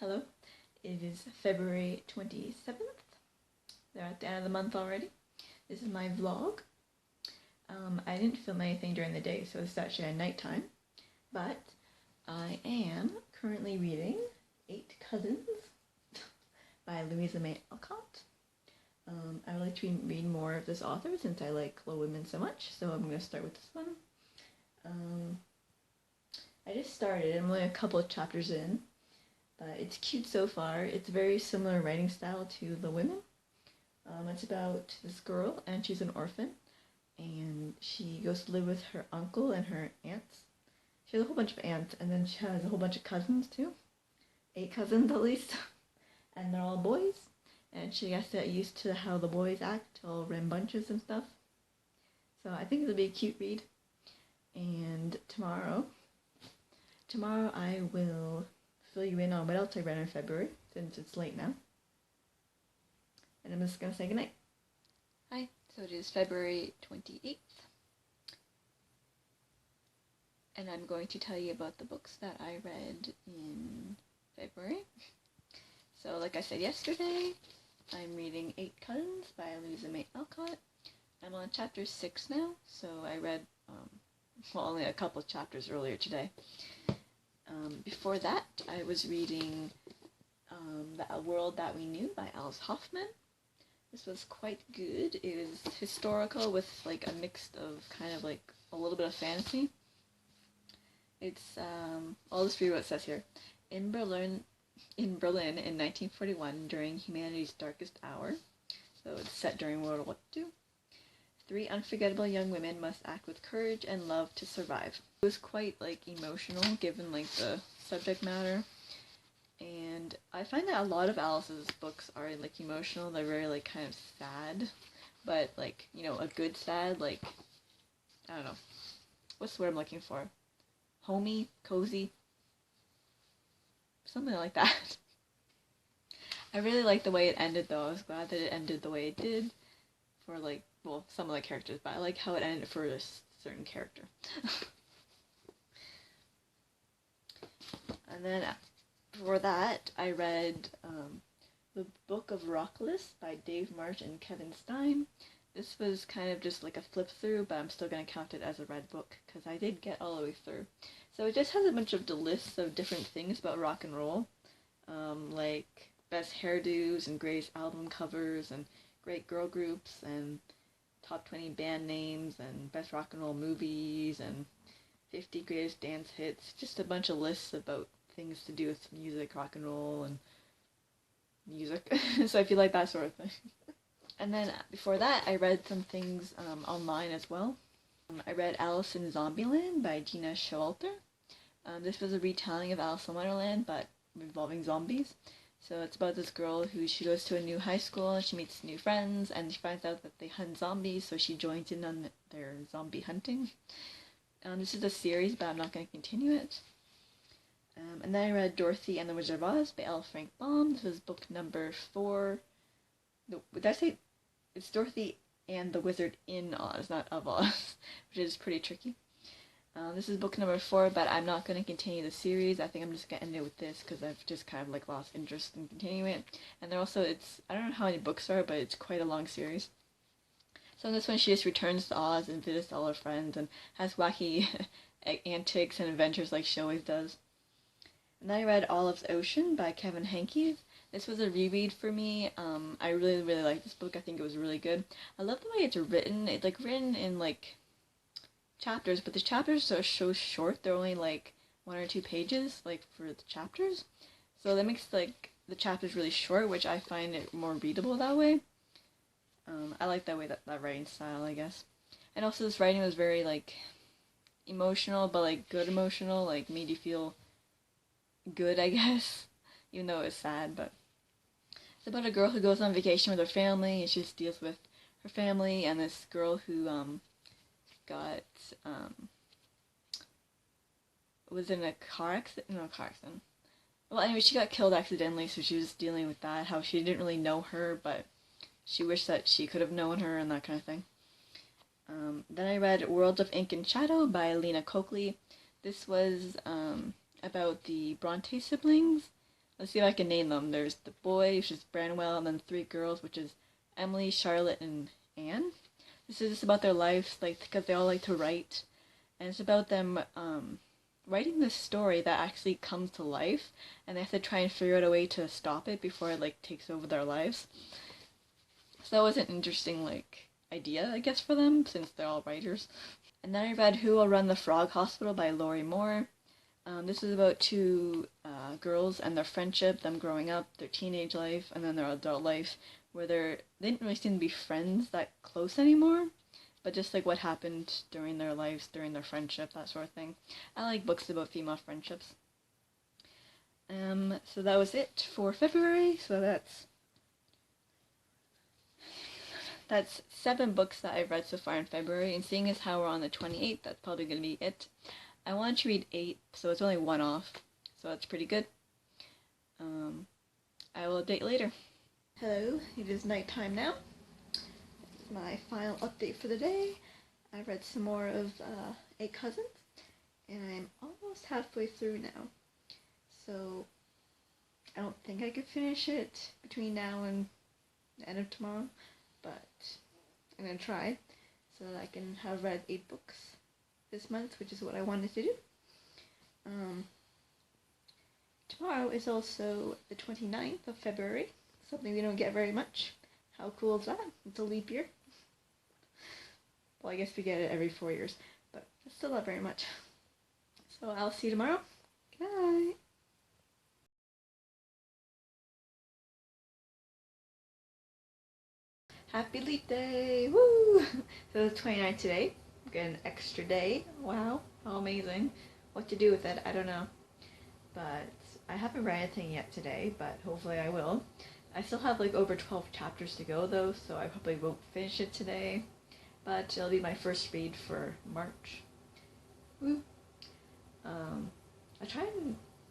Hello, it is February 27th. They're at the end of the month already. This is my vlog. I didn't film anything during the day, so it's actually at nighttime. But I am currently reading Eight Cousins by Louisa May Alcott. I would like to read more of this author since I like Little Women so much, so I'm going to start with this one. I just started, I'm only a couple of chapters in, but it's cute so far. It's a very similar writing style to The Women. It's about this girl, and she's an orphan, and she goes to live with her uncle and her aunts. She has a whole bunch of aunts, and then she has a whole bunch of cousins too. 8 cousins at least, and they're all boys. And she has to get used to how the boys act, all rambunctious and stuff. So I think it'll be a cute read. And tomorrow I will fill you in on what else I read in February, since it's late now. And I'm just going to say goodnight. Hi, so it is February 28th. And I'm going to tell you about the books that I read in February. So like I said yesterday, I'm reading 8 Cousins by Louisa May Alcott. I'm on chapter 6 now, so I read only a couple of chapters earlier today. Before that, I was reading The World That We Knew by Alice Hoffman. This was quite good. It was historical with like a mix of kind of like a little bit of fantasy. It's, I'll just read what it says here. In Berlin in 1941, during humanity's darkest hour, so it's set during World War II, 3 unforgettable young women must act with courage and love to survive. It was quite like emotional given like the subject matter, and I find that a lot of Alice's books are like emotional. They're very like kind of sad, but like, you know, a good sad, like, I don't know, what's the word I'm looking for? Homey, cozy, something like that. I really liked the way it ended though. I was glad that it ended the way it did for like, well, some of the characters, but I like how it ended for a certain character. And then for that, I read The Book of Rockless by Dave Marsh and Kevin Stein. This was kind of just like a flip through, but I'm still going to count it as a read book because I did get all the way through. So it just has a bunch of lists of different things about rock and roll, like best hairdos and greatest album covers and great girl groups and top 20 band names and best rock and roll movies and 50 greatest dance hits. Just a bunch of lists about things to do with music, rock and roll, and music. So if you like that sort of thing. And then before that, I read some things online as well. I read Alice in Zombieland by Gina Showalter. This was a retelling of Alice in Wonderland, but involving zombies. So it's about this girl who she goes to a new high school and she meets new friends and she finds out that they hunt zombies, so she joins in on their zombie hunting. This is a series, but I'm not going to continue it. And then I read Dorothy and the Wizard of Oz by L. Frank Baum. This was book number 4. No, did I say it's Dorothy and the Wizard in Oz, not of Oz, which is pretty tricky. This is book number 4, but I'm not going to continue the series. I think I'm just going to end it with this because I've just kind of like lost interest in continuing it. And there also, I don't know how many books are, but it's quite a long series. So in this one, she just returns to Oz and visits all her friends and has wacky antics and adventures like she always does. And then I read Olive's Ocean by Kevin Henkes. This was a reread for me. I really, really liked this book. I think it was really good. I love the way it's written. It's like written in like chapters, but the chapters are so short. They're only like 1 or 2 pages, like for the chapters. So that makes like the chapters really short, which I find it more readable that way. I like that way, that writing style, I guess. And also this writing was very like emotional, but like good emotional, like made you feel good, I guess, even though it was sad. But it's about a girl who goes on vacation with her family, and she just deals with her family and this girl who was in a car accident. No, car accident. Well, anyway, she got killed accidentally, so she was dealing with that. How she didn't really know her, but she wished that she could have known her and that kind of thing. Then I read Worlds of Ink and Shadow by Lena Coakley. This was about the Bronte siblings. Let's see if I can name them. There's the boy, which is Branwell, and then three girls, which is Emily, Charlotte, and Anne. This is just about their lives, like because they all like to write, and it's about them writing this story that actually comes to life, and they have to try and figure out a way to stop it before it like takes over their lives. So that was an interesting like idea, I guess, for them since they're all writers. And then I read Who Will Run the Frog Hospital by Lori Moore. This is about two girls and their friendship, them growing up, their teenage life, and then their adult life, where they didn't really seem to be friends that close anymore, but just like what happened during their lives, during their friendship, that sort of thing. I like books about female friendships. So that was it for February. So that's 7 books that I've read so far in February, and seeing as how we're on the 28th, that's probably going to be it. I wanted to read 8, so it's only 1 off, so that's pretty good. I will update later. Hello, it is nighttime now. It's my final update for the day. I read some more of 8 Cousins, and I'm almost halfway through now. So I don't think I could finish it between now and the end of tomorrow, but I'm going to try so that I can have read 8 books this month, which is what I wanted to do. Tomorrow is also the 29th of February, something we don't get very much. How cool is that? It's a leap year. Well, I guess we get it every 4 years, but still not very much. So I'll see you tomorrow. Good night. Happy leap day! Woo! So it's 29th today. Get an extra day. Wow, how amazing. What to do with it, I don't know. But I haven't read anything yet today, but hopefully I will. I still have like over 12 chapters to go though, so I probably won't finish it today. But it'll be my first read for March. Woo! I'm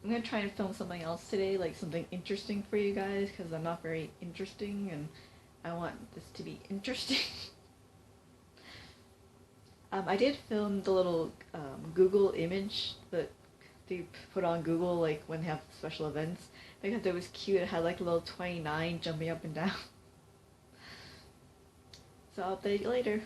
gonna try and film something else today, like something interesting for you guys, because I'm not very interesting, and I want this to be interesting. I did film the little Google image that they put on Google like when they have special events because it was cute. It had like a little 29 jumping up and down. So I'll update you later.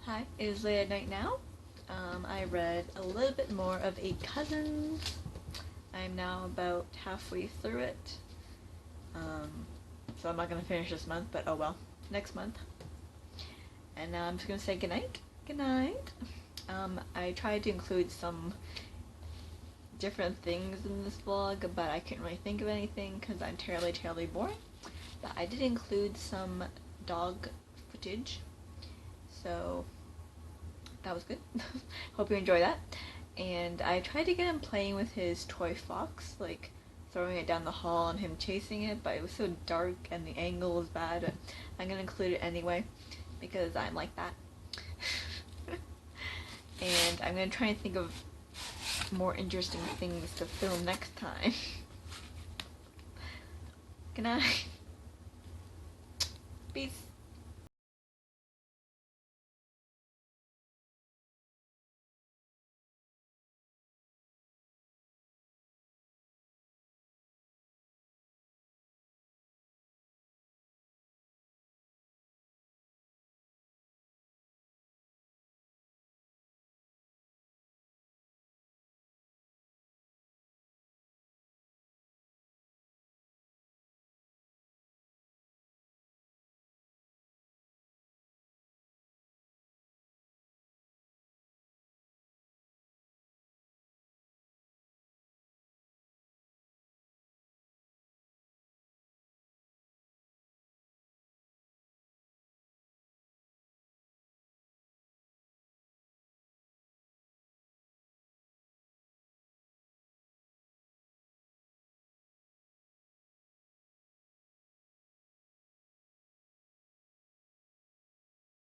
Hi, it is late at night now. I read a little bit more of 8 Cousins. I'm now about halfway through it. So I'm not gonna finish this month, but oh well, next month. And now I'm just gonna say goodnight. Good night. I tried to include some different things in this vlog, but I couldn't really think of anything because I'm terribly boring. But I did include some dog footage, so that was good. Hope you enjoy that. And I tried to get him playing with his toy fox, like throwing it down the hall and him chasing it, but it was so dark and the angle was bad. I'm gonna include it anyway because I'm like that. And I'm gonna try and think of more interesting things to film next time. Good night. Peace.